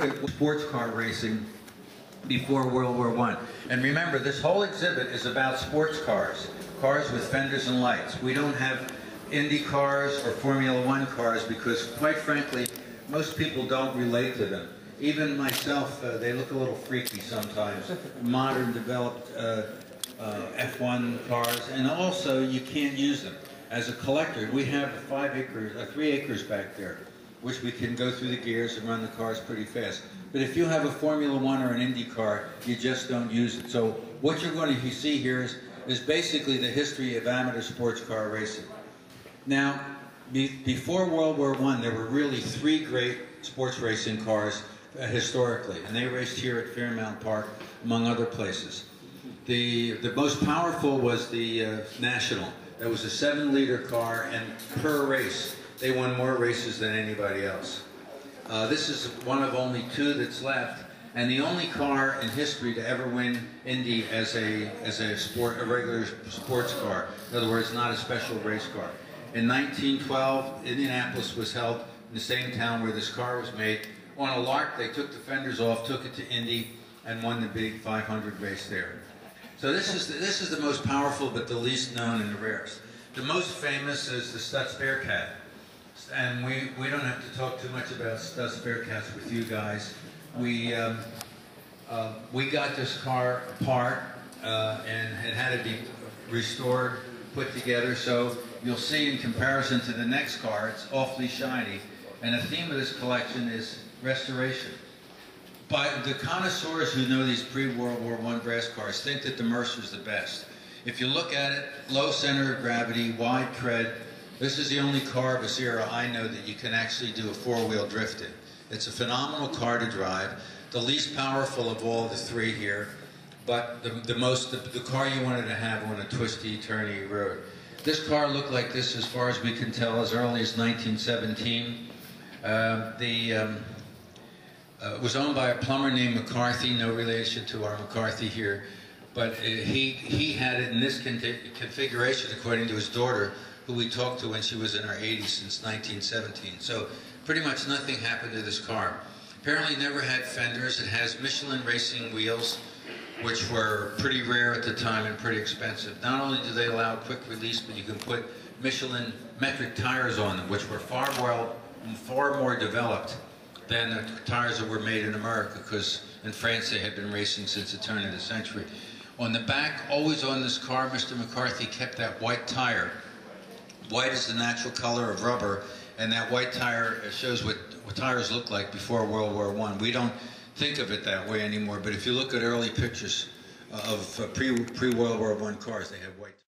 at sports car racing before World War I. And remember, this whole exhibit is about sports cars, cars with fenders and lights. We don't have Indy cars or Formula One cars because, quite frankly, most people don't relate to them. Even myself, they look a little freaky sometimes. Modern developed F1 cars, and also you can't use them. As a collector, we have 3 acres back there, which we can go through the gears and run the cars pretty fast. But if you have a Formula One or an Indy car, you just don't use it. So what you're going to see here is basically the history of amateur sports car racing. Now, before World War I, there were really 3 great sports racing cars historically, and they raced here at Fairmount Park, among other places. The most powerful was the National. That was a 7-liter car, and per race, they won more races than anybody else. This is one of only 2 that's left, and the only car in history to ever win Indy as a regular sports car. In other words, not a special race car. In 1912, Indianapolis was held in the same town where this car was made. On a lark, they took the fenders off, took it to Indy, and won the big 500 race there. So this is the most powerful, but the least known and the rarest. The most famous is the Stutz Bearcat, and we don't have to talk too much about Stutz Bearcats with you guys. We got this car apart and it had to be restored, put together. So you'll see in comparison to the next car, it's awfully shiny. And the theme of this collection is restoration. But the connoisseurs who know these pre-World War I brass cars think that the Mercer's the best. If you look at it, low center of gravity, wide tread, this is the only car of this era I know that you can actually do a 4-wheel drift in. It's a phenomenal car to drive, the least powerful of all the 3 here, but the car you wanted to have on a twisty, turny road. This car looked like this, as far as we can tell, as early as 1917. It was owned by a plumber named McCarthy, no relation to our McCarthy here, but he had it in this configuration according to his daughter, who we talked to when she was in her 80s since 1917. So pretty much nothing happened to this car. Apparently never had fenders. It has Michelin racing wheels, which were pretty rare at the time and pretty expensive. Not only do they allow quick release, but you can put Michelin metric tires on them, which were far more developed than the tires that were made in America, because in France they had been racing since the turn of the century. On the back, always on this car, Mr. McCarthy kept that white tire. White is the natural color of rubber, and that white tire shows what tires looked like before World War I. We don't think of it that way anymore, but if you look at early pictures of pre-World War I cars, they have white tires.